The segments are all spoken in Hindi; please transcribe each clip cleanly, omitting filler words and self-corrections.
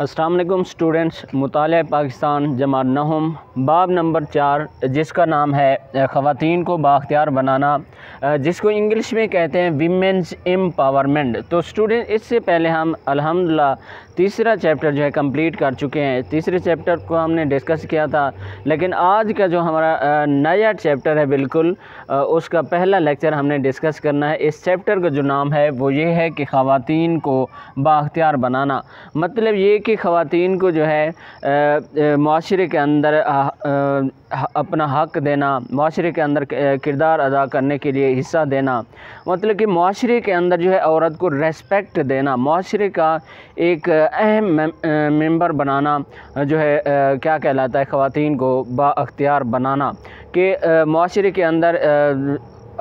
अस्सलाम वालेकुम स्टूडेंट्स। मुतालिया पाकिस्तान जमात नहम बाब नंबर 4, जिसका नाम है ख़वातीन को बाख्तियार बनाना, जिसको इंग्लिश में कहते हैं वीमेंस एम्पावरमेंट। तो स्टूडेंट, इससे पहले हम अल्हम्दुलिल्लाह तीसरा चैप्टर जो है कंप्लीट कर चुके हैं। तीसरे चैप्टर को हमने डिस्कस किया था, लेकिन आज का जो हमारा नया चैप्टर है बिल्कुल उसका पहला लेक्चर हमने डिस्कस करना है। इस चैप्टर का जो नाम है वो ये है कि ख़वातीन को बाख्तियार बनाना। मतलब ये कि ख़वातीन को जो है माशरे के अंदर अपना हक़ देना, माशरे के अंदर किरदार अदा करने के लिए हिस्सा देना, मतलब कि माशरे के अंदर जो है औरत को रेस्पेक्ट देना, माशरे का एक अहम मेंबर बनाना जो है क्या कहलाता है, ख़वातीन को बाख्तियार बनाना। कि माशरे के अंदर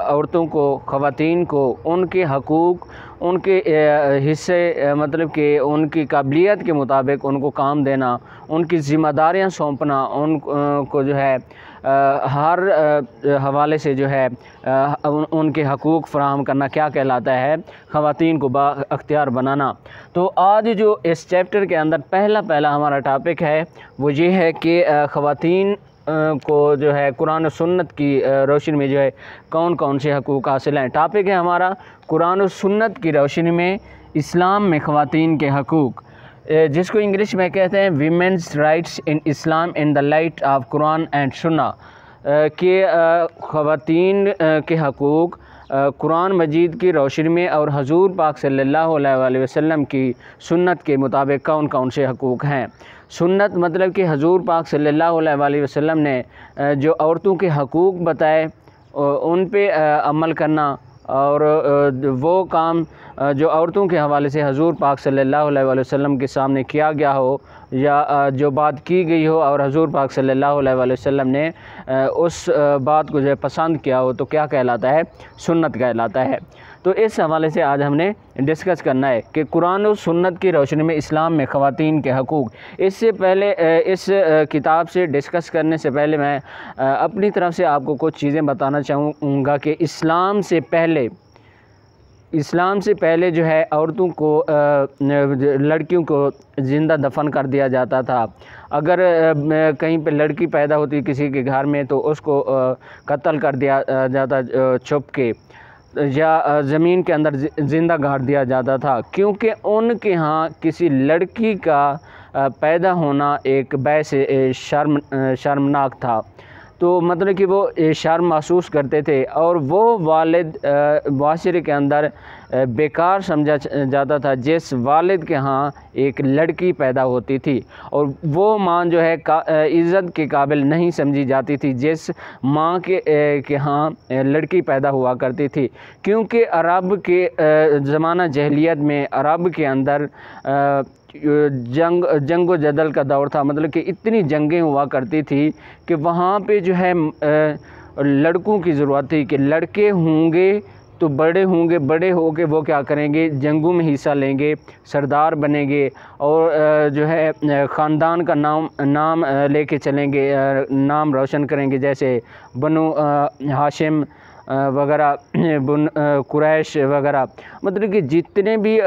औरतों को, ख़वातीन को उनके हकूक़, उनके हिस्से, मतलब कि उनकी काबिलियत के मुताबिक उनको काम देना, उनकी ज़िम्मेदारियां सौंपना, उनको जो है हर हवाले से जो है उनके हकूक़ फ़राहम करना क्या कहलाता है, ख़वातीन को बाख्तियार बनाना। तो आज जो इस चैप्टर के अंदर पहला हमारा टॉपिक है वो ये है कि ख़वातीन को जो है कुरान और सुन्नत की रोशनी में जो है कौन कौन से हकूक़ हासिल हैं। टॉपिक है हमारा कुरान और सुन्नत की रोशनी में इस्लाम में ख़वातीन के हकूक़, जिसको इंग्लिश में कहते हैं women's rights in Islam in the light of Quran and सुन्ना। कि ख़वातीन के हकूक़ कुरान मजीद की रोशनी में और हजूर पाक सल्लल्लाहु अलैहि वसल्लम की सुन्नत के मुताबिक कौन कौन से हकूक़ हैं। सुन्नत मतलब कि हजूर पाक सल्लल्लाहु अलैहि वसल्लम ने जो औरतों के हकूक़ बताए उन पे अमल करना, और वो काम जो औरतों के हवाले से हजूर पाक सल्लल्लाहु अलैहि वसल्लम के सामने किया गया हो या जो बात की गई हो और हजूर पाक सल्लल्लाहु अलैहि वसल्लम ने उस बात को जो है पसंद किया हो, तो क्या कहलाता है, सुन्नत कहलाता है। तो इस हवाले से आज हमने डिस्कस करना है कि कुरान और सुन्नत की रोशनी में इस्लाम में ख़वातीन के हकूक़। इससे पहले इस किताब से डिस्कस करने से पहले मैं अपनी तरफ से आपको कुछ चीज़ें बताना चाहूँगा कि इस्लाम से पहले जो है औरतों को, लड़कियों को ज़िंदा दफन कर दिया जाता था। अगर कहीं पे लड़की पैदा होती किसी के घर में तो उसको कत्ल कर दिया जाता छुप के, या ज़मीन के अंदर ज़िंदा गाड़ दिया जाता था, क्योंकि उनके यहाँ किसी लड़की का पैदा होना एक बैस शर्मनाक था। तो मतलब कि वो शर्म महसूस करते थे और वो वालिद माशरे के अंदर बेकार समझा जाता था जिस वालिद के यहाँ एक लड़की पैदा होती थी, और वो माँ जो है इज़्ज़त के काबिल नहीं समझी जाती थी जिस माँ के यहाँ लड़की पैदा हुआ करती थी। क्योंकि अरब के ज़माना जहलियत में अरब के अंदर जंग व जदल का दौर था, मतलब कि इतनी जंगें हुआ करती थी कि वहाँ पे जो है लड़कों की ज़रूरत थी कि लड़के होंगे तो बड़े होंगे, बड़े होके वो क्या करेंगे, जंगों में हिस्सा लेंगे, सरदार बनेंगे और जो है ख़ानदान का नाम लेके चलेंगे, नाम रोशन करेंगे, जैसे बनु हाशिम वगैरह, कुरैश वगैरह। मतलब कि जितने भी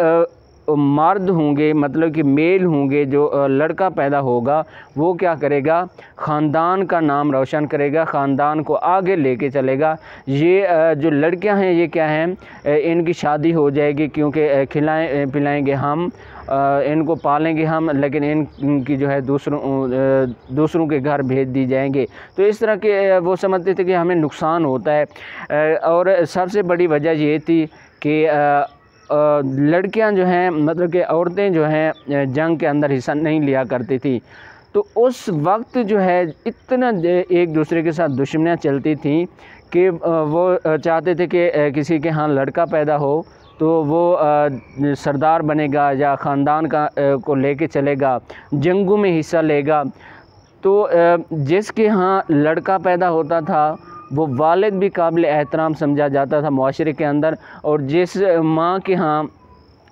मर्द होंगे, मतलब कि मेल होंगे, जो लड़का पैदा होगा वो क्या करेगा, ख़ानदान का नाम रोशन करेगा, ख़ानदान को आगे लेके चलेगा। ये जो लड़कियां हैं ये क्या हैं, इनकी शादी हो जाएगी क्योंकि खिलाएं पिलाएंगे हम, इनको पालेंगे हम, लेकिन इनकी जो है दूसरों के घर भेज दी जाएंगे। तो इस तरह के वो समझते थे कि हमें नुकसान होता है। और सबसे बड़ी वजह ये थी कि लड़कियां जो हैं, मतलब कि औरतें जो हैं जंग के अंदर हिस्सा नहीं लिया करती थी। तो उस वक्त जो है इतना एक दूसरे के साथ दुश्मनियाँ चलती थी कि वो चाहते थे कि किसी के यहाँ लड़का पैदा हो तो वो सरदार बनेगा या ख़ानदान को लेके चलेगा, जंगों में हिस्सा लेगा। तो जिसके यहाँ लड़का पैदा होता था वो वालिद भी काबिल एहतराम समझा जाता था माशरे के अंदर, और जिस माँ के यहाँ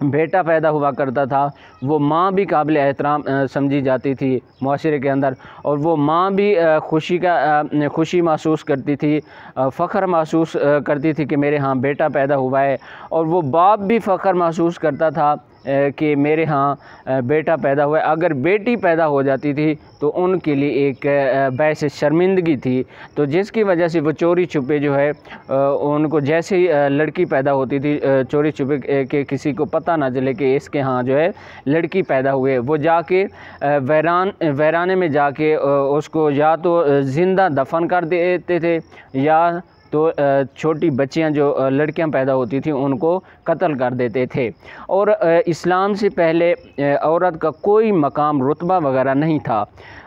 बेटा पैदा हुआ करता था वो माँ भी काबिल एहतराम समझी जाती थी माशरे के अंदर, और वो माँ भी खुशी महसूस करती थी, फ़ख्र महसूस करती थी कि मेरे यहाँ बेटा पैदा हुआ है। और वो बाप भी फ़ख्र महसूस करता था कि मेरे यहाँ बेटा पैदा हुआ। अगर बेटी पैदा हो जाती थी तो उनके लिए एक बायस शर्मिंदगी थी, तो जिसकी वजह से वो चोरी छुपे जो है उनको जैसे ही लड़की पैदा होती थी चोरी छुपे कि किसी को पता ना चले कि इसके यहाँ जो है लड़की पैदा हुए, वो जाके वीराने में जाके उसको या तो ज़िंदा दफन कर देते थे या तो छोटी बच्चियां जो लड़कियां पैदा होती थी उनको कत्ल कर देते थे। और इस्लाम से पहले औरत का कोई मकाम रुतबा वगैरह नहीं था।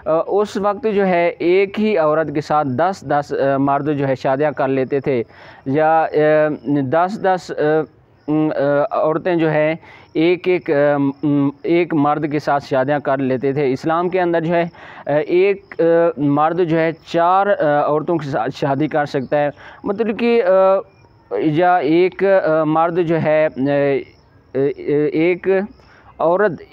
उस वक्त जो है एक ही औरत के साथ 10-10 मर्द जो है शादियां कर लेते थे, या 10-10 औरतें जो है एक मर्द के साथ शादियां कर लेते थे। इस्लाम के अंदर जो है एक मर्द जो है 4 औरतों के साथ शादी कर सकता है, मतलब कि या एक मर्द जो है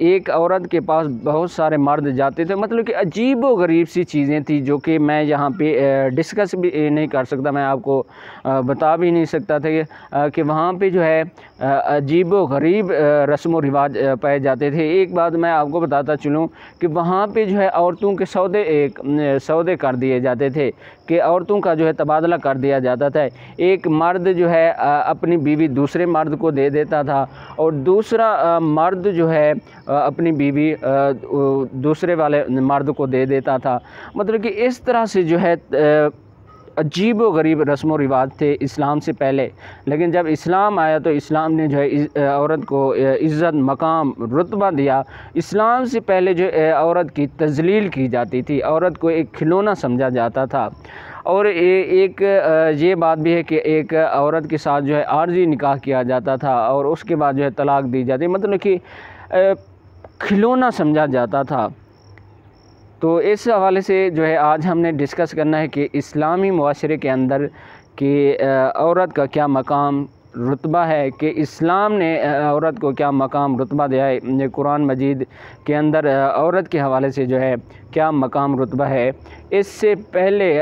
एक औरत के पास बहुत सारे मर्द जाते थे। मतलब कि अजीब व गरीब सी चीज़ें थी जो कि मैं यहाँ पे डिस्कस भी नहीं कर सकता, मैं आपको बता भी नहीं सकता था कि वहाँ पे जो है अजीब व गरीब रस्म व रिवाज पाए जाते थे। एक बात मैं आपको बताता चलूँ कि वहाँ पे जो है औरतों के सौदे कर दिए जाते थे, कि औरतों का जो है तबादला कर दिया जाता था। एक मर्द जो है अपनी बीवी दूसरे मर्द को दे देता था और दूसरा मर्द जो है अपनी बीवी दूसरे वाले मर्द को दे देता था। मतलब कि इस तरह से जो है अजीब व गरीब रस्म व रिवाज थे इस्लाम से पहले। लेकिन जब इस्लाम आया तो इस्लाम ने जो है औरत को इज़्ज़त, मकाम, रुतबा दिया। इस्लाम से पहले जो औरत की तज़लील की जाती थी, औरत को एक खिलौना समझा जाता था। और एक ये बात भी है कि एक औरत के साथ जो है आर्जी निकाह किया जाता था और उसके बाद जो है तलाक दी जाती, मतलब कि खिलौना समझा जाता था। तो इस हवाले से जो है आज हमने डिस्कस करना है कि इस्लामी मुआशरे के अंदर कि औरत का क्या मकाम रुतबा है, कि इस्लाम ने औरत को क्या मकाम रुतबा दिया है, कुरान मजीद के अंदर औरत के हवाले से जो है क्या मकाम रुतबा है। इससे पहले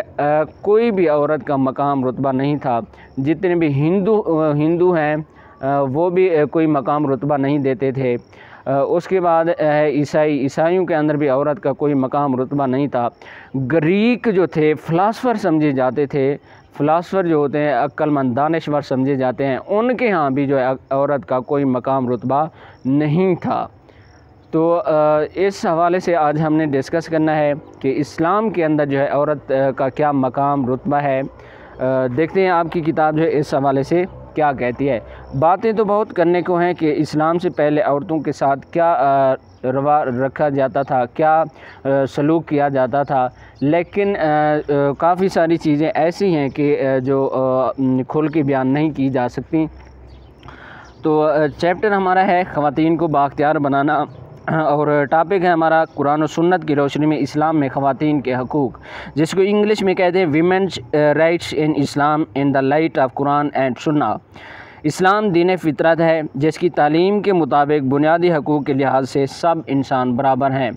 कोई भी औरत का मकाम रुतबा नहीं था। जितने भी हिंदू हैं वो भी कोई मकाम रुतबा नहीं देते थे। उसके बाद ईसाइयों के अंदर भी औरत का कोई मकाम रुतबा नहीं था। ग्रीक जो थे फ़िलासफ़र समझे जाते थे, फ़िलासफ़र जो होते हैं अक्लमंद दानिश्वर समझे जाते हैं, उनके यहाँ भी जो है औरत का कोई मकाम रुतबा नहीं था। तो इस हवाले से आज हमने डिस्कस करना है कि इस्लाम के अंदर जो है औरत का क्या मकाम रुतबा है। देखते हैं आपकी किताब जो है इस हवाले से क्या कहती है। बातें तो बहुत करने को हैं कि इस्लाम से पहले औरतों के साथ क्या रवा रखा जाता था, क्या सलूक किया जाता था, लेकिन काफ़ी सारी चीज़ें ऐसी हैं कि जो खुल के बयान नहीं की जा सकती। तो चैप्टर हमारा है ख़वातीन को बाख्तियार बनाना और टॉपिक है हमारा कुरान और सुन्नत की रोशनी में इस्लाम में ख़वातीन के हकूक़, जिसको इंग्लिश में कहते हैं women's rights in Islam in the light of Quran and सुन्ना। इस्लाम दीन फितरत है जिसकी तालीम के मुताबिक बुनियादी हकूक़ के लिहाज से सब इंसान बराबर हैं।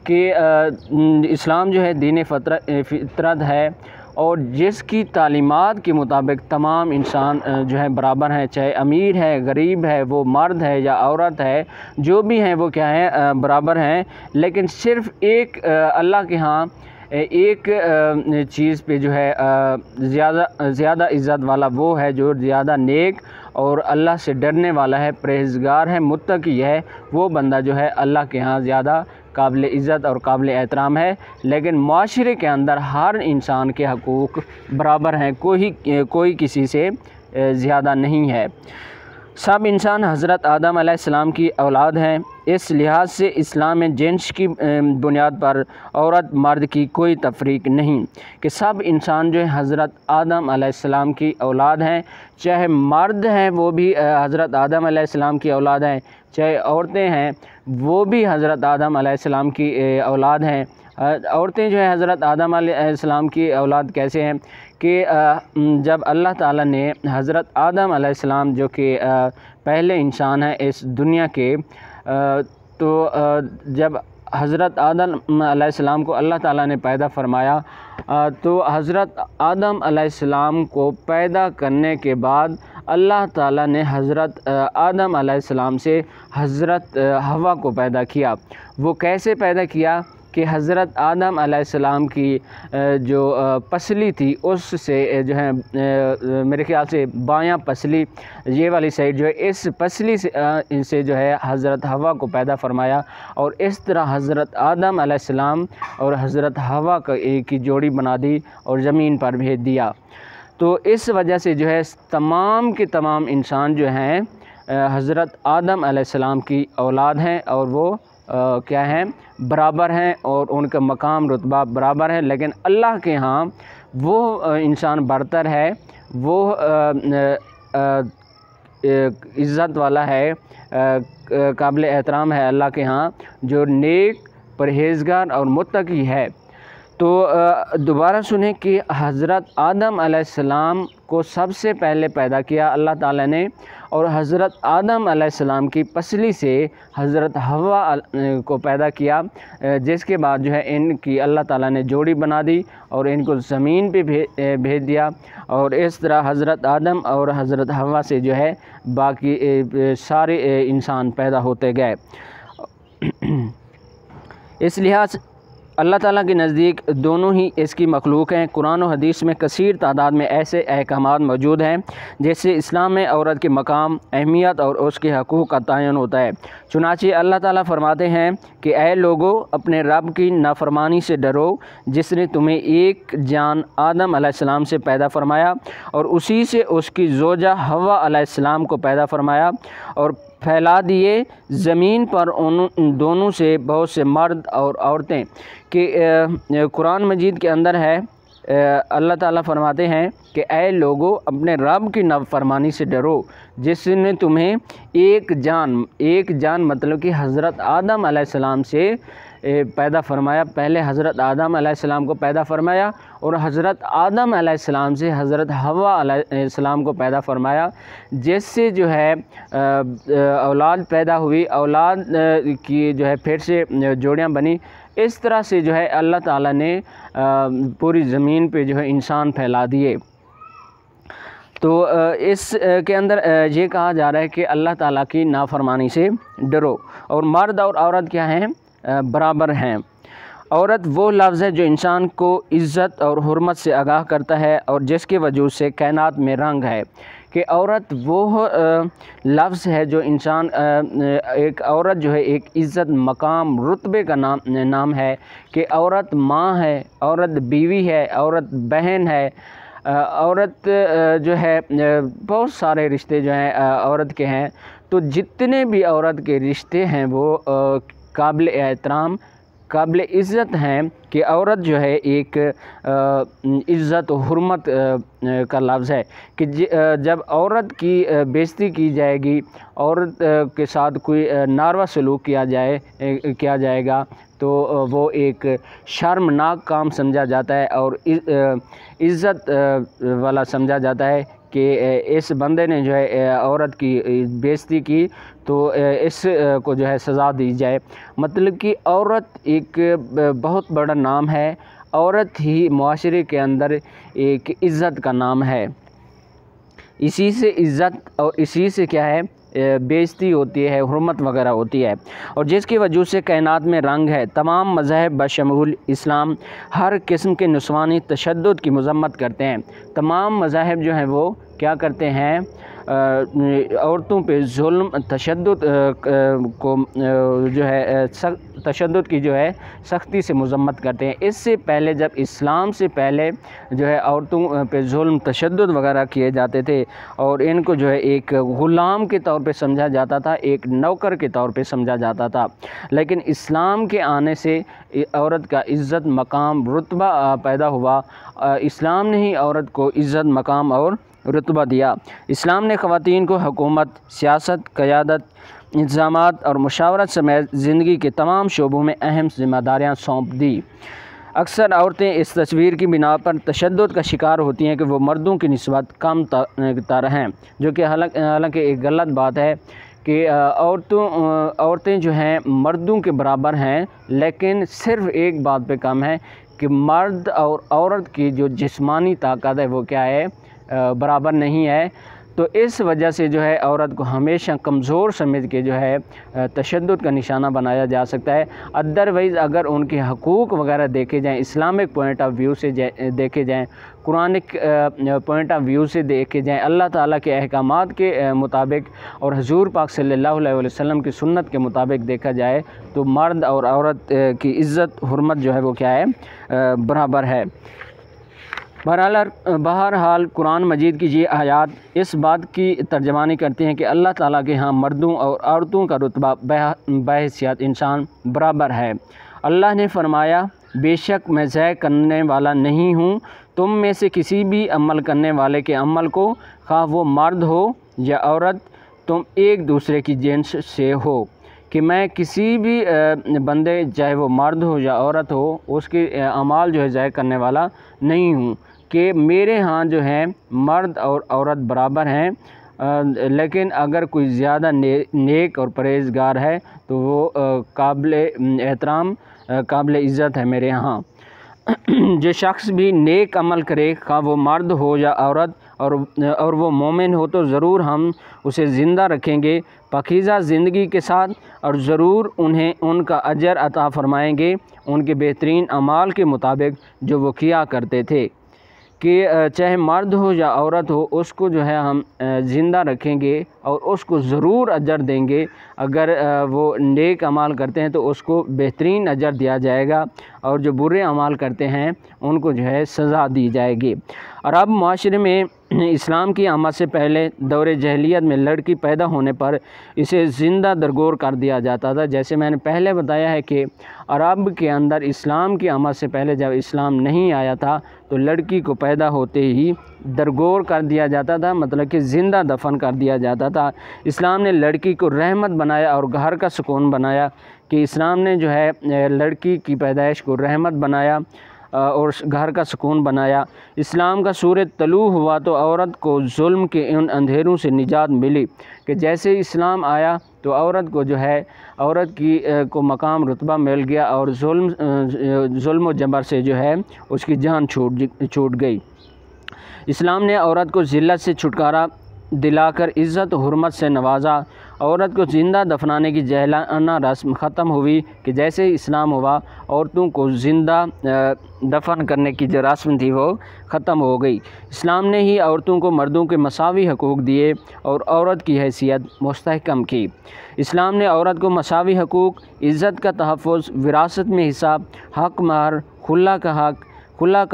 कि इस्लाम जो है दीन फितरत है और जिसकी तालीमात के मुताबिक तमाम इंसान जो है बराबर हैं, चाहे अमीर है, गरीब है, वो मर्द है या औरत है, जो भी हैं वो क्या है बराबर हैं। लेकिन सिर्फ़ एक अल्लाह के यहाँ एक चीज़ पे जो है ज़्यादा इज़्ज़त वाला वो है जो ज़्यादा नेक और अल्लाह से डरने वाला है, परहेज़गार है, मुत्तकी है, वो बंदा जो है अल्लाह के यहाँ ज़्यादा काबिल इज़्ज़त और काबिल एहतराम है। लेकिन माशरे के अंदर हर इंसान के हकूक़ बराबर हैं, कोई किसी से ज़्यादा नहीं है। सब इंसान हज़रत आदम अलैहिस्सलाम की औलाद हैं। इस लिहाज से इस्लाम में जिन्स की बुनियाद पर औरत मर्द की कोई तफरीक नहीं, कि सब इंसान जो है हज़रत आदम अलैहिस्सलाम की औलाद हैं। चाहे मर्द हैं वो भी हज़रत आदम अलैहिस्सलाम की औलाद हैं, चाहे औरतें हैं वो भी हज़रत आदम अलैहिस्सलाम की औलाद हैं। औरतें जो है हज़रत आदम अलैहिस्सलाम की औलाद कैसे हैं कि जब अल्लाह ताला ने हज़रत आदम अलैहिस्सलाम जो कि पहले इंसान हैं इस दुनिया के, तो जब हज़रत आदम अलैहिस्सलाम को अल्लाह ताला ने पैदा फरमाया, तो हज़रत आदम अलैहिस्सलाम को पैदा करने के बाद अल्लाह ताला ने हज़रत आदम अलैहिस्सलाम से हज़रत हवा को पैदा किया। वो कैसे पैदा किया कि हज़रत आदम अलैहिस्सलाम की जो पसली थी उससे जो है मेरे ख़्याल से बायां पसली, ये वाली साइड जो है, इस पसली से जो है हज़रत हवा को पैदा फरमाया और इस तरह हज़रत आदम अलैहिस्सलाम और हज़रत हवा की जोड़ी बना दी और ज़मीन पर भेज दिया। तो इस वजह से जो है तमाम के तमाम इंसान जो हैं हज़रत आदम अलैहिस्सलाम की औलाद हैं और वो क्या हैं, बराबर हैं और उनका मकाम रुतबा बराबर है। लेकिन अल्लाह के यहाँ वो इंसान बरतर है, वो इज़्ज़त वाला है, काबिल एहतराम है अल्लाह के यहाँ, जो नेक, परहेज़गार और मुत्तकी है। तो दोबारा सुने कि हज़रत आदम अलैहिस्सलाम को सबसे पहले पैदा किया अल्लाह ताला ने और हज़रत आदम अलैहिस्सलाम की पसली से हज़रत हवा को पैदा किया, जिसके बाद जो है इनकी अल्लाह ताला ने जोड़ी बना दी और इनको ज़मीन पे भेज दिया। और इस तरह हज़रत आदम और हज़रत हवा से जो है बाकी सारे इंसान पैदा होते गए। इस लिहाज अल्लाह ताला के नज़दीक दोनों ही इसकी मखलूक हैं। कुरान और हदीस में कसीर तादाद में ऐसे अहकामात मौजूद हैं जिससे इस्लाम में औरत के मकाम, अहमियत और उसके हकूक़ का तयन होता है। चुनांचे अल्लाह ताला फरमाते हैं कि ऐ लोगो, अपने रब की नाफरमानी से डरो जिसने तुम्हें एक जान आदम अलैहिस्सलाम से पैदा फरमाया और उसी से उसकी ज़ोजा हवा अलैहिस्सलाम को पैदा फरमाया और फैला दिए ज़मीन पर उन दोनों से बहुत से मर्द और औरतें। कि कुरान मजीद के अंदर है, अल्लाह ताला फरमाते हैं कि ऐ लोगो, अपने रब की नाफरमानी से डरो जिसने तुम्हें एक जान मतलब कि हज़रत आदम अलैहिस्सलाम से पैदा फरमाया। पहले हज़रत आदम अलैहिस्सलाम को पैदा फरमाया और हज़रत आदम अलैहिस्सलाम से हज़रत हवा अलैहिस्सलाम को पैदा फरमाया, जिससे जो है औलाद पैदा हुई, औलाद की जो है फिर से जोड़ियाँ बनी। इस तरह से जो है अल्लाह ताला ने पूरी ज़मीन पे जो है इंसान फैला दिए। तो इस के अंदर ये कहा जा रहा है कि अल्लाह ताला की नाफरमानी से डरो और मर्द और औरत क्या हैं, बराबर हैं। औरत वो लफ्ज़ है जो इंसान को इज़्ज़त और हुर्मत से आगाह करता है और जिसके वजूद से कायनात में रंग है। कि औरत वो लफ्ज़ है जो इंसान एक औरत जो है एक इज़्ज़त, मकाम, रुतबे का नाम है। कि औरत माँ है, औरत बीवी है, औरत बहन है, औरत जो है बहुत सारे रिश्ते जो हैं औरत के हैं। तो जितने भी औरत के रिश्ते हैं वो काबिल एहतराम, काबिल इज़्ज़त हैं। कि औरत जो है एक इज़्ज़त और हुर्मत का लफ्ज़ है कि जब औरत की बेइज़्ज़ती की जाएगी, औरत के साथ कोई नारवा सलूक किया जाएगा तो वो एक शर्मनाक काम समझा जाता है और इज़्ज़त वाला समझा जाता है कि इस बंदे ने जो है औरत की बेइज़्ज़ती की तो इस को जो है सज़ा दी जाए। मतलब कि औरत एक बहुत बड़ा नाम है, औरत ही मुआशरे के अंदर एक इज़्ज़त का नाम है। इसी से इज़्ज़त और इसी से क्या है, बेइज़्ज़ती होती है, हुर्मत वगैरह होती है। और जिसकी वजह से कायनात में रंग है। तमाम मज़ाहिब बशमूल इस्लाम हर किस्म के नुस्वानी तशद्दुद की मज़म्मत करते हैं। तमाम मज़ाहिब जो हैं वो क्या करते हैं, औरतों पे जुल्म, तशद्दुद को जो है तशद्दुद की जो है सख्ती से मज़म्मत करते हैं। इससे पहले जब इस्लाम से पहले जो है औरतों पे जुल्म, तशद्दुद वगैरह किए जाते थे और इनको जो है एक ग़ुलाम के तौर पे समझा जाता था, एक नौकर के तौर पे समझा जाता था। लेकिन इस्लाम के आने से औरत का इज़्ज़त, मकाम, रुतबा पैदा हुआ। इस्लाम ने ही औरत को इज़्ज़त, मकाम और रुतबा दिया। इस्लाम ने ख़वातीन को हुकूमत, सियासत, क़यादत, इंतज़ामात और मुशावरत समेत ज़िंदगी के तमाम शोबों में अहम ज़िम्मेदारियाँ सौंप दी। अक्सर औरतें इस तस्वीर की बिना पर तशद्दुद का शिकार होती हैं कि वो मर्दों की निस्बत कम तर हैं, जो कि हालांकि एक गलत बात है। कि औरतें जो हैं मर्दों के बराबर हैं, लेकिन सिर्फ़ एक बात पे कम है कि मर्द और औरत की जो जिस्मानी ताकत है वो क्या है, बराबर नहीं है। तो इस वजह से जो है औरत को हमेशा कमज़ोर समझ के जो है तशद्दुद का निशाना बनाया जा सकता है। अदरवाइज़ अगर उनके हकूक़ वगैरह देखे जाएँ, इस्लामिक पॉइंट ऑफ व्यू से देखे जाएँ, कुरानिक पॉइंट ऑफ व्यू से देखे जाएँ, अल्लाह ताला के अहकामात के मुताबिक और हुज़ूर पाक सल्लल्लाहु अलैहि वसल्लम की सुन्नत के मुताबिक देखा जाए तो मर्द और औरत की इज़्ज़त हुर्मत जो है वो क्या है, बराबर है। बहरहाल कुरान मजीद की ये आयात इस बात की तर्जमानी करती हैं कि अल्लाह ताला के यहाँ मर्दों और औरतों का रुतबा बहैसियत इंसान बराबर है। अल्लाह ने फरमाया, बेशक मैं ज़य करने वाला नहीं हूँ तुम में से किसी भी अमल करने वाले के अमल को, खा वो मर्द हो या औरत, तुम एक दूसरे की जिन्स से हो। कि मैं किसी भी बंदे, चाहे वो मर्द हो या औरत हो, उसके अमाल जो है ज़ाय करने वाला नहीं हूँ। कि मेरे यहाँ जो है मर्द और औरत बराबर हैं, लेकिन अगर कोई ज़्यादा नेक और परहेज़गार है तो वो काबिल एहतराम, काबिल इज़्ज़त है मेरे यहाँ। जो शख्स भी नेक अमल करे, खा वो मर्द हो या औरत, और वो मोमिन हो, तो ज़रूर हम उसे ज़िंदा रखेंगे पाकीज़ा ज़िंदगी के साथ, और ज़रूर उन्हें उनका अजर अता फ़रमाएँगे उनके बेहतरीन अमाल के मुताबिक जो वो किया करते थे। कि चाहे मर्द हो या औरत हो, उसको जो है हम ज़िंदा रखेंगे और उसको ज़रूर अजर देंगे। अगर वो नेक अमाल करते हैं तो उसको बेहतरीन अजर दिया जाएगा, और जो बुरे अमाल करते हैं उनको जो है सज़ा दी जाएगी। अरब माशरे में इस्लाम की आमद से पहले दौर जहलियत में लड़की पैदा होने पर इसे ज़िंदा दरगोर कर दिया जाता था। जैसे मैंने पहले बताया है कि अरब के अंदर इस्लाम की आमद से पहले जब इस्लाम नहीं आया था तो लड़की को पैदा होते ही दरगोर कर दिया जाता था, मतलब कि ज़िंदा दफन कर दिया जाता था। इस्लाम ने लड़की को रहमत बनाया और घर का सुकून बनाया। कि इस्लाम ने जो है लड़की की पैदाइश को रहमत बनाया और घर का सुकून बनाया। इस्लाम का सूरज तलू हुआ तो औरत को जुल्म के उन अंधेरों से निजात मिली। कि जैसे इस्लाम आया तो औरत को जो है, औरत की को मकाम रुतबा मिल गया और जुल्म व जबर से जो है उसकी जान छूट गई। इस्लाम ने औरत को ज़िल्लत से छुटकारा दिलाकर इज़्ज़त हुर्मत से नवाजा। औरत को ज़िंदा दफनाने की जहलाना रस्म ख़त्म हुई। कि जैसे इस्लाम हुआ, औरतों को ज़िंदा दफन करने की जो रस्म थी वो ख़त्म हो गई। इस्लाम ने ही औरतों को मर्दों के मसावी हकूक़ दिए और औरत की हैसियत मुस्तहकम की। इस्लाम ने औरत को मसावी हकूक़, इज़्ज़त का तहफ़्फ़ुज़, विरासत में हिस्सा, हक़ महर, खुला का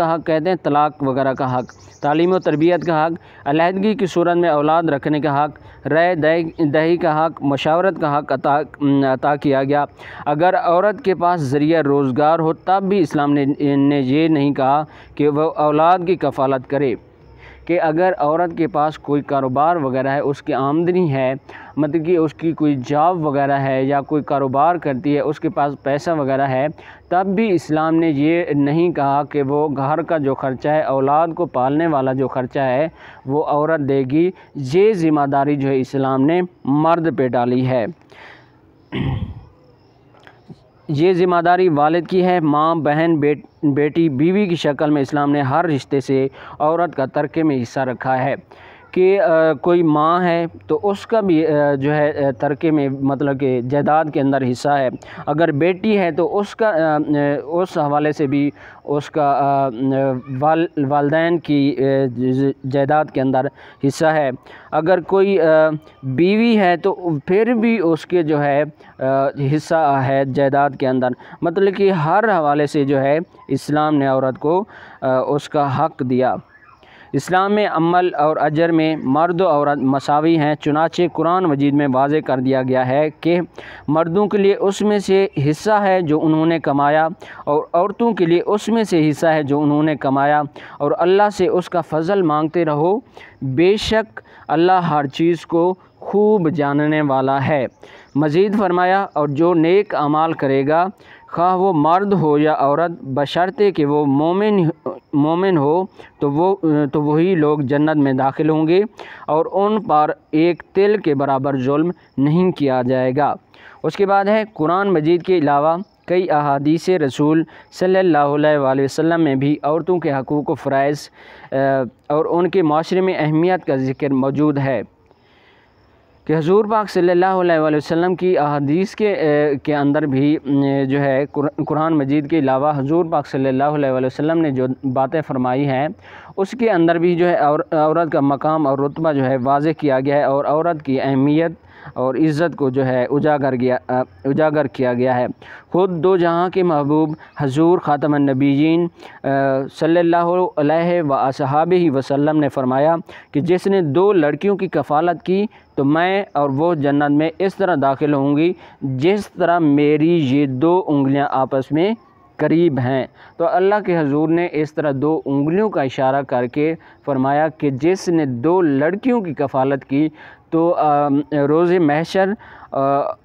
हक़ कहते हैं तलाक़ वगैरह का हक़, तालीम व तरबियत का हक़, अलहदगी की सूरत में औलाद रखने का हक़, राय दही का हक़, मशावरत का हक़ अता किया गया। अगर औरत के पास ज़रिया रोज़गार हो तब भी इस्लाम ने ये नहीं कहा कि वह औलाद की कफ़ालत करे। कि अगर औरत के पास कोई कारोबार वगैरह है, उसकी आमदनी है, मतलब कि उसकी कोई जॉब वगैरह है या कोई कारोबार करती है, उसके पास पैसा वगैरह है, तब भी इस्लाम ने ये नहीं कहा कि वो घर का जो ख़र्चा है, औलाद को पालने वाला जो ख़र्चा है वो औरत देगी। ये ज़िम्मेदारी जो है इस्लाम ने मर्द पे डाली है। ये ज़िम्मेदारी वालिद की है। माँ, बहन, बेटी, बीवी की शक्ल में इस्लाम ने हर रिश्ते से औरत का तरके में हिस्सा रखा है। कि कोई माँ है तो उसका भी जो है तरके में, मतलब कि जायदाद के अंदर हिस्सा है। अगर बेटी है तो उसका उस हवाले से भी उसका वालिदैन की जायदाद के अंदर हिस्सा है। अगर कोई बीवी है तो फिर भी उसके जो है हिस्सा है जायदाद के अंदर। मतलब कि हर हवाले से जो है इस्लाम ने औरत को उसका हक़ दिया। इस्लाम में अमल और अजर में मर्द और औरत मसावी हैं। चुनाचे कुरान मजीद में वाज़े कर दिया गया है कि मर्दों के लिए उसमें से हिस्सा है जो उन्होंने कमाया, और औरतों के लिए उसमें से हिस्सा है जो उन्होंने कमाया, और अल्लाह से उसका फ़ज़ल मांगते रहो। बेशक अल्लाह हर चीज़ को खूब जानने वाला है। मज़ीद फरमाया, और जो नेक अमाल करेगा, खा वो मर्द हो या औरत, बशर्ते कि वो मोमिन हो तो वही लोग जन्नत में दाखिल होंगे और उन पर एक तिल के बराबर जुल्म नहीं किया जाएगा। उसके बाद है कुरान मजीद के अलावा कई अहादीस रसूल सल्लल्लाहु अलैहि वसल्लम में भी औरतों के हकूक़ व फ़राइज़ और उनके माशरे में अहमियत का ज़िक्र मौजूद है कि हुज़ूर पाक सल्लल्लाहु अलैहि वसल्लम की अहादीस के अंदर भी जो है कुरान मजीद के अलावा हुज़ूर पाक सल्लल्लाहु अलैहि वसल्लम ने जो बातें फरमाई हैं उसके अंदर भी जो है औरत का मकाम और रुतबा जो है वाज़ेह किया गया है और औरत की अहमियत और इज़्ज़त को जो है उजागर किया गया है। ख़ुद दो जहां के महबूब हुज़ूर ख़ातमुन नबिय्यीन सल्लल्लाहु अलैहि वसल्लम वसल्लम ने फ़रमाया कि जिसने दो लड़कियों की कफ़ालत की तो मैं और वो जन्नत में इस तरह दाखिल होंगी जिस तरह मेरी ये दो उंगलियां आपस में करीब हैं। तो अल्लाह के हुज़ूर ने इस तरह दो उंगलियों का इशारा करके फ़रमाया कि जिसने दो लड़कियों की कफ़ालत की तो रोज़े महशर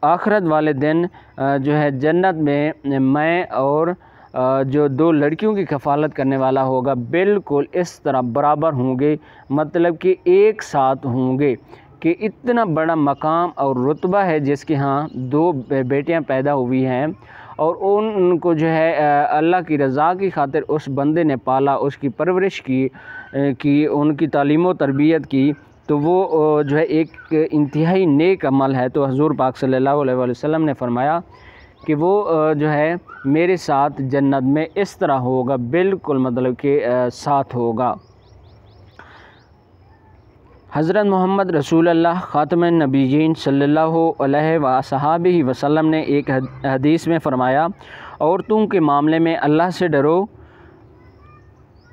आखिरत वाले दिन जो है जन्नत में मैं और जो दो लड़कियों की कफ़ालत करने वाला होगा बिल्कुल इस तरह बराबर होंगे, मतलब कि एक साथ होंगे कि इतना बड़ा मकाम और रुतबा है जिसके यहाँ दो बेटियां पैदा हुई हैं और उनको जो है अल्लाह की रज़ा की खातिर उस बंदे ने पाला, उसकी परवरिश की उनकी तालीम व तरबियत की, तो वो जो है एक इंतहाई नेक अमल है। तो हुज़ूर पाक सल्लल्लाहु अलैहि वसल्लम ने फ़रमाया कि वो जो है मेरे साथ जन्नत में इस तरह होगा, बिल्कुल मतलब कि साथ होगा। हज़रत मोहम्मद रसूलुल्लाह ख़ातमुन नबिय्यीन सल्लल्लाहु अलैहि वसल्लम ने एक हदीस में फ़रमाया, औरतों के मामले में अल्लाह से डरो।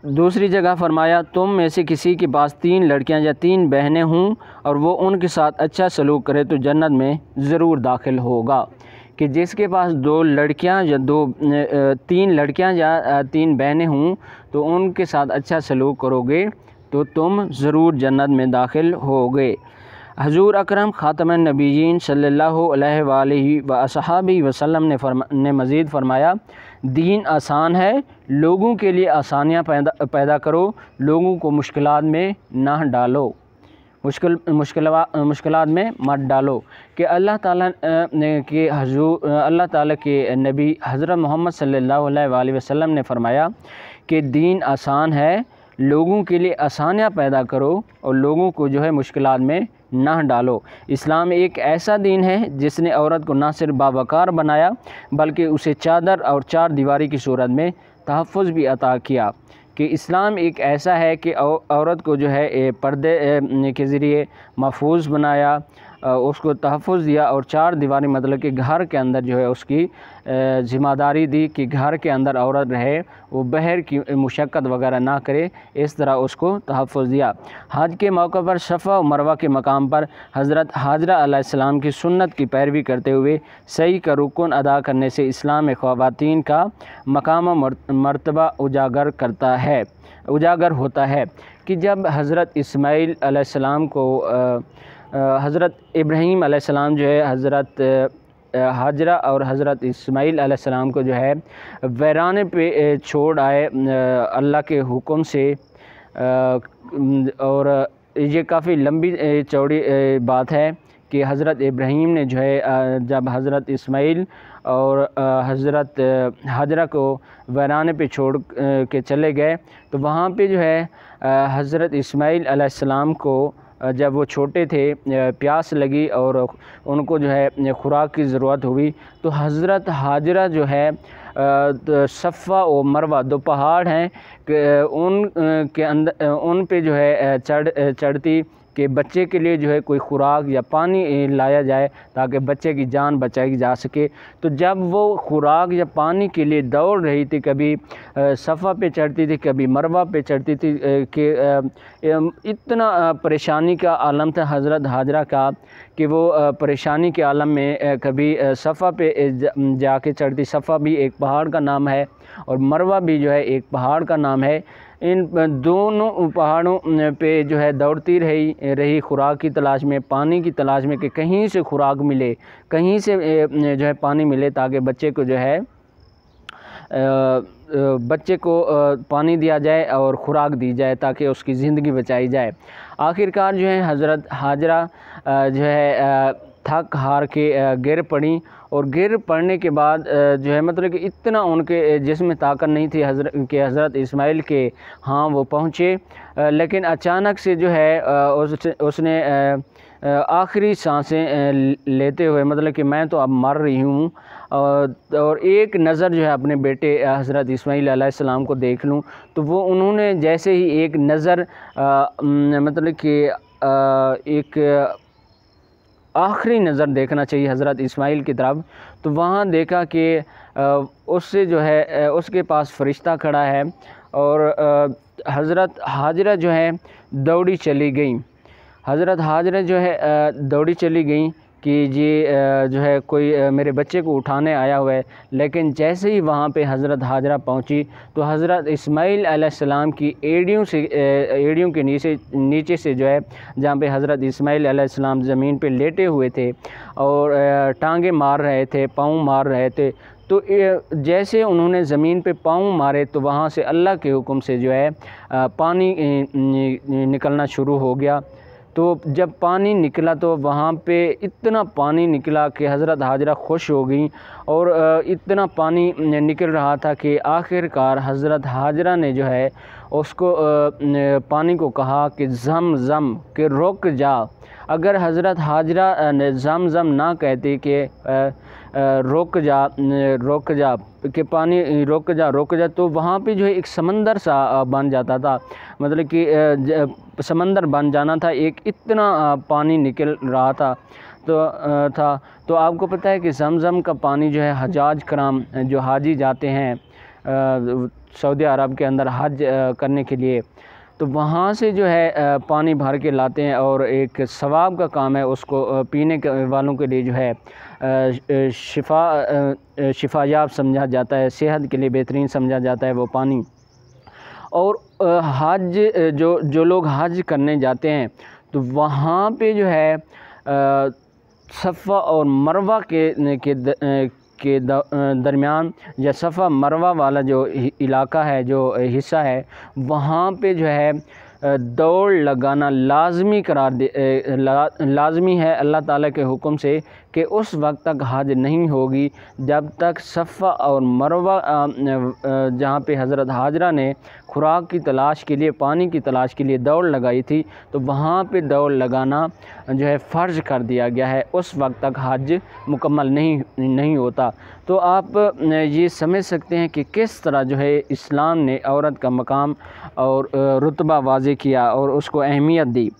दूसरी जगह फ़रमाया, तुम में से किसी के पास 3 लड़कियां या 3 बहनें हों और वो उनके साथ अच्छा सलूक करे तो जन्नत में ज़रूर दाखिल होगा। कि जिसके पास 2 लड़कियां या 3 लड़कियां या 3 बहनें हों तो उनके साथ अच्छा सलूक करोगे तो तुम ज़रूर जन्नत में दाखिल होगे। हुज़ूर अकरम ख़ातमुन नबिय्यीन सल्लल्लाहु अलैहि वसल्लम ने मज़ीद फ़रमाया, दीन आसान है, लोगों के लिए आसानियाँ पैदा करो, लोगों को मुश्किलात में ना डालो, मुश्किलात में मत डालो। कि अल्लाह ताला के नबी हज़रत मोहम्मद सल्लल्लाहु अलैहि वसल्लम ने फ़रमाया कि दीन आसान है, लोगों के लिए आसानियाँ पैदा करो और लोगों को जो है मुश्किलात में ना डालो। इस्लाम एक ऐसा दीन है जिसने औरत को ना सिर्फ बावकार बनाया बल्कि उसे चादर और 4 दीवारी की सूरत में तहफ़्फ़ुज़ भी अता किया। कि इस्लाम एक ऐसा है कि औरत को जो है पर्दे के ज़रिए महफूज बनाया, उसको तहफ़्फ़ुज़ दिया और 4 दीवारी मतलब कि घर के अंदर जो है उसकी ज़िम्मेदारी दी कि घर के अंदर औरत रहे, वो बाहर की मुशक्क़त वगैरह ना करे, इस तरह उसको तहफ़्फ़ुज़ दिया। हज के मौके पर सफ़ा और मरवा के मकाम पर हज़रत हाजरा अलैहिस्सलाम की सुन्नत की पैरवी करते हुए सही का रुकन अदा करने से इस्लाम में ख़वातीन का मकाम मर्तबा उजागर होता है। कि जब हज़रत इस्माईल अलैहिस्सलाम को हज़रत इब्राहीम अलैहिस्सलाम जो है हज़रत हाजरा और हज़रत इस्माईल अलैहिस्सलाम को जो है वीराने पे छोड़ आए अल्लाह के हुक्म से, और ये काफ़ी लंबी चौड़ी बात है कि हज़रत इब्राहीम ने जो है जब हज़रत इस्माईल और हज़रत हाजरा को वीराने पे छोड़ के चले गए तो वहाँ पे जो है हज़रत इस्माईल अलैहिस्सलाम को जब वो छोटे थे प्यास लगी और उनको जो है खुराक की ज़रूरत हुई तो हज़रत हाजरा जो है सफ़ा और मरवा 2 पहाड़ हैं उन के अंदर उन पे जो है चढ़ती कि बच्चे के लिए जो है कोई खुराक या पानी लाया जाए ताकि बच्चे की जान बचाई जा सके। तो जब वो खुराक या पानी के लिए दौड़ रही थी, कभी सफ़ा पे चढ़ती थी, कभी मरवा पे चढ़ती थी कि इतना परेशानी का आलम था हज़रत हाजरा का कि वो परेशानी के आलम में कभी सफ़ा पे जाके चढ़ती। सफ़ा भी एक पहाड़ का नाम है और मरवा भी जो है एक पहाड़ का नाम है। इन दोनों पहाड़ों पे जो है दौड़ती रही खुराक की तलाश में, पानी की तलाश में कि कहीं से खुराक मिले, कहीं से जो है पानी मिले ताकि बच्चे को जो है बच्चे को पानी दिया जाए और ख़ुराक दी जाए ताकि उसकी ज़िंदगी बचाई जाए। आखिरकार जो है हज़रत हाजरा जो है थक हार के गिर पड़ी और गिर पड़ने के बाद जो है मतलब कि इतना उनके जिस्म में ताकत नहीं थी हज़रत इस्माइल के हाँ वो पहुँचे, लेकिन अचानक से जो है उसने आखिरी सांसें लेते हुए मतलब कि मैं तो अब मर रही हूँ और एक नज़र जो है अपने बेटे हज़रत इस्माइल अलैहिस्सलाम को देख लूँ, तो वो उन्होंने जैसे ही एक नज़र मतलब कि एक आखिरी नज़र देखना चाहिए हज़रत इस्माइल की तरफ, तो वहाँ देखा कि उससे जो है उसके पास फ़रिश्ता खड़ा है और हज़रत हाजरा जो है दौड़ी चली गई। हज़रत हाजरा जो है दौड़ी चली गई कि ये जो है कोई मेरे बच्चे को उठाने आया हुआ है, लेकिन जैसे ही वहाँ पे हज़रत हाजरा पहुँची तो हज़रत इस्माइल अलैहिस्सलाम की एड़ियों के नीचे से जो है जहाँ पे हज़रत इस्माइल अलैहिस्सलाम ज़मीन पे लेटे हुए थे और टांगे मार रहे थे, पाँव मार रहे थे, तो जैसे उन्होंने ज़मीन पे पाँव मारे तो वहाँ से अल्लाह के हुक्म से जो है पानी निकलना शुरू हो गया। तो जब पानी निकला तो वहाँ पे इतना पानी निकला कि हज़रत हाजरा खुश हो गई और इतना पानी निकल रहा था कि आखिरकार हज़रत हाजरा ने जो है उसको पानी को कहा कि ज़म कि रुक जा। अगर हज़रत हाजरा ने ज़म ना कहती कि रुक जा कि पानी रुक जा, तो वहाँ पे जो है एक समंदर सा बन जाता था, मतलब कि समंदर बन जाना था, एक इतना पानी निकल रहा था। तो आपको पता है कि ज़मज़म का पानी जो है हजाज कराम जो हाजी जाते हैं सऊदी अरब के अंदर हज करने के लिए, तो वहाँ से जो है पानी भर के लाते हैं और एक सवाब का काम है, उसको पीने के वालों के लिए जो है शिफायाब समझा जाता है, सेहत के लिए बेहतरीन समझा जाता है वो पानी। और हज जो लोग हज करने जाते हैं तो वहाँ पे जो है सफ़ा और मरवा के दरमियान या सफ़ा मरवा वाला जो इलाका है, जो हिस्सा है, वहाँ पे जो है दौड़ लगाना लाज़मी लाज़मी है अल्लाह ताला के हुक्म से कि उस वक्त तक हज नहीं होगी जब तक सफ़ा और मरवा जहाँ पे हज़रत हाजरा ने खुराक की तलाश के लिए, पानी की तलाश के लिए दौड़ लगाई थी, तो वहाँ पे दौड़ लगाना जो है फ़र्ज़ कर दिया गया है, उस वक्त तक हज मुकम्मल नहीं होता। तो आप ये समझ सकते हैं कि किस तरह जो है इस्लाम ने औरत का मकाम और रुतबा वाज़े किया और उसको अहमियत दी।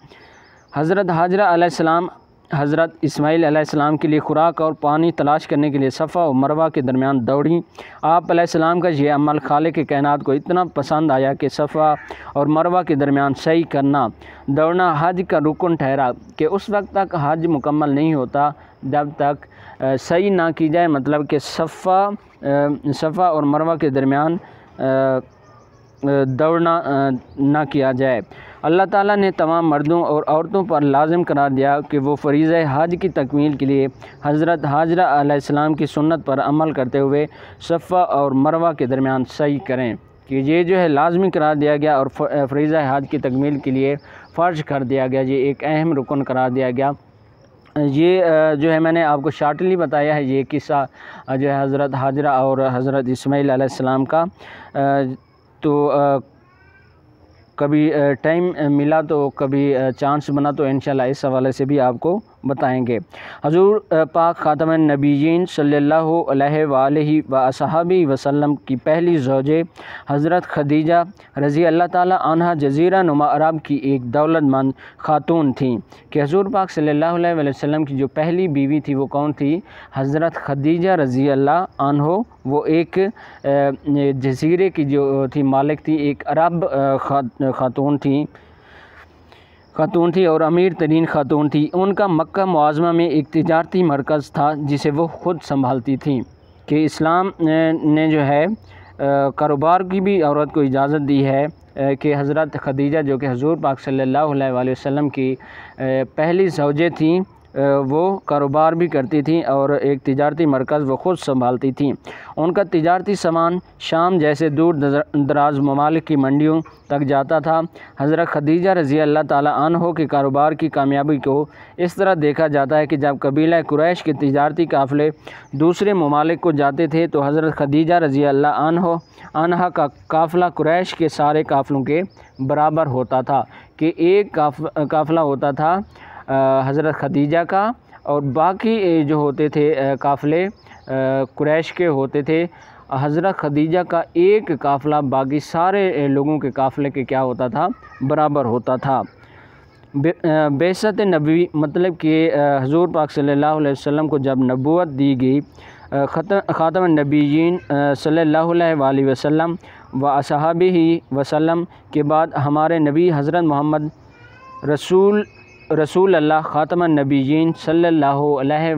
हज़रत हाजरा अलैहिस्सलाम हज़रत इस्माइल अलैहिस्सलाम के लिए खुराक और पानी तलाश करने के लिए सफ़ा और मरवा के दरमियान दौड़ी। आप अलैहिस्सलाम का ये अमल खालिक के कायनात को इतना पसंद आया कि सफ़ा और मरवा के दरमियान सही करना, दौड़ना हज का रुकन ठहरा कि उस वक्त तक हज मुकम्मल नहीं होता जब तक सही ना की जाए, मतलब कि सफ़ा और मरवा के दरमियान दौड़ना ना किया जाए। अल्लाह ताला ने तमाम मर्दों और औरतों पर लाज़िम करार दिया कि वो फ़रीज़ा हज की तकमील के लिए हज़रत हाजरा अलैहिस्सलाम की सुन्नत पर अमल करते हुए सफ़ा और मरवा के दरमियान सही करें, कि ये जो है लाज़मी करार दिया गया और फ़रीज़ा हज की तकमील के लिए फ़र्ज कर दिया गया, ये एक अहम रुकन करार दिया गया। ये जो है मैंने आपको शार्टली बताया है ये किस्सा जो है हज़रत हाजरा और हज़रत इस्माइल अलैहिस्सलाम का। तो कभी टाइम मिला तो कभी चांस बना तो इंशाल्लाह इस हवाले से भी आपको बताएंगे। हजूर पाक ख़ातमुन नबीयीन सल्लल्लाहु अलैहि व अस्हाबी वसल्लम की पहली ज़ौजे हज़रत खदीजा रज़ी अल्लाह ताला अन्हा जज़ीरा नुमा अरब की एक दौलतमंद ख़ातून थी कि हजूर पाक सल्लल्लाहु अलैहि वसल्लम की जो पहली बीवी थी वो कौन थी? हज़रत खदीजा रज़ी अल्लाह अन्हो। वो एक जज़ीरे की जो थी मालिक थी, एक अरब ख़ातून थी और अमीर तरीन ख़ातून थी। उनका मक्का मुआज़मा में एक तिजारती मरकज़ था जिसे वो ख़ुद संभालती थी कि इस्लाम ने जो है कारोबार की भी औरत को इजाज़त दी है कि हज़रत खदीजा जो कि हजूर पाक सल्लल्लाहु अलैहि वसल्लम की पहली ज़ौजे थी, वो कारोबार भी करती थीं और एक तिजारती मरकज़ वो ख़ुद संभालती थीं। उनका तिजारती सामान शाम जैसे दूर दराज ममालिक की मंडियों तक जाता था। हज़रत खदीजा रज़ी अल्लाह ताला अन्हा के कारोबार की कामयाबी को इस तरह देखा जाता है कि जब कबीला कुरैश के तिजारती काफ़िले दूसरे ममालिक को जाते थे तो हज़रत खदीजा रज़ी अल्लाह अन्हा का काफ़िला कुरैश के सारे काफ़िलों के बराबर होता था कि एक काफ़िला होता था हज़रत खदीजा का और बाकी जो होते थे काफ़िले कुरैश के होते थे। हज़रत खदीजा का एक काफ़िला बाकी सारे लोगों के काफ़िले के क्या होता था, बराबर होता था। बेसत नबी मतलब कि हुज़ूर पाक सल्लल्लाहु अलैहि वसल्लम को जब नबूवत दी गई, ख़ातमुन नबिय्यीन सल्लल्लाहु अलैहि वसल्लम व असहाबिही वसल्लम के बाद हमारे नबी हज़रत मोहम्मद रसूल अल्लाह ख़ातमुन नबिय्यीन सल्लल्लाहु अलैहि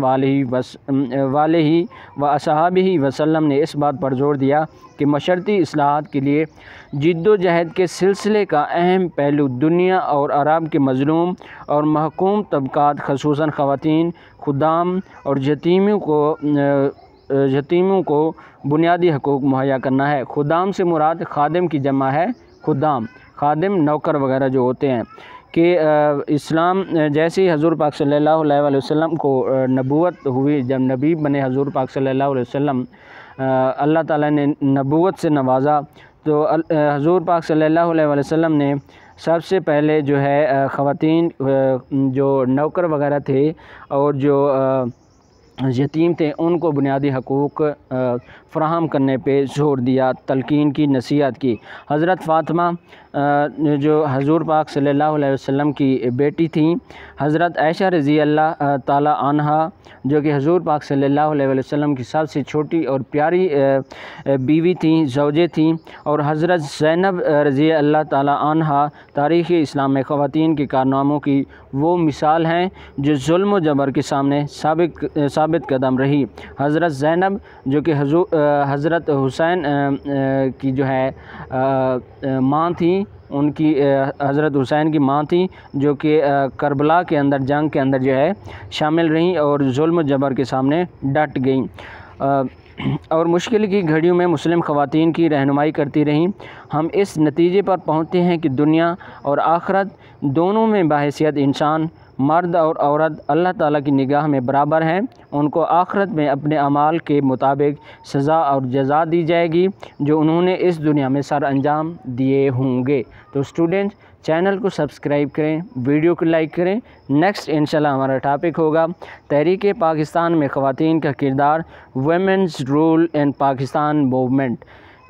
व असहाबिही वसल्लम ने इस बात पर जोर दिया कि मशरती इस्लाहात के लिए जिद्दोजहद के सिलसिले का अहम पहलू दुनिया और अरब के मज़लूम और महकूम तबक़ात ख़ुसूसन ख़वातीन, खुदाम और यतीमों को बुनियादी हकूक़ मुहैया करना है। खुदाम से मुराद खादिम की जमा है खुदाम, खादिम नौकर वगैरह जो होते हैं कि इस्लाम जैसे ही हज़ूर पाक सल्लल्लाहु अलैहि वसल्लम को नबूवत हुई, जब नबी बने हज़ूर पाक सल्लल्लाहु अलैहि वसल्लम, अल्लाह ताला ने नबूवत से नवाज़ा तो हज़ूर पाक सल्लल्लाहु अलैहि वसल्लम ने सबसे पहले जो है ख़वातीन जो नौकर वगैरह थे और जो यतीम थे उनको बुनियादी हकूक़ फ़राहम करने पे ज़ोर दिया, तलकीन की, नसीहत की। हज़रत फ़ातिमा जो हज़ूर पाक सल्लल्लाहु अलैहि वसल्लम की बेटी थी, हज़रत आयशा रज़ी अल्लाह ताला अन्हा जो कि हज़ूर पाक सल्लल्लाहु अलैहि वसल्लम की सबसे छोटी और प्यारी बीवी थी, ज़ौजे थी, और हज़रत ज़ैनब रज़ी अल्लाह ताला अन्हा तारीख़ इस्लाम में ख़वातीन के कारनामों की वो मिसाल हैं जो जुल्म व जबर के सामने साबित कदम रही। हज़रत ज़ैनब जो कि हज़रत हुसैन की जो है माँ थी, उनकी हज़रत हुसैन की माँ थी जो कि करबला के अंदर जंग के अंदर जो है शामिल रहीं और जुल्म जबर के सामने डट गईं और मुश्किल की घड़ियों में मुस्लिम ख़वातीन की रहनुमाई करती रहीं। हम इस नतीजे पर पहुँचते हैं कि दुनिया और आखिरत दोनों में बाहैसियत इंसान मर्द और औरत अल्लाह ताला की निगाह में बराबर हैं। उनको आखिरत में अपने अमाल के मुताबिक सज़ा और जज़ा दी जाएगी जो उन्होंने इस दुनिया में सर अंजाम दिए होंगे। तो स्टूडेंट्स, चैनल को सब्सक्राइब करें, वीडियो को लाइक करें। नेक्स्ट इंशाल्लाह हमारा टॉपिक होगा तहरीक पाकिस्तान में ख़वातीन का किरदार, women's role in Pakistan movement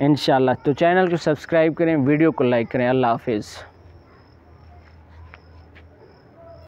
इंशाल्लाह। तो चैनल को सब्सक्राइब करें, वीडियो को लाइक करें। अल्लाह हाफ़िज़।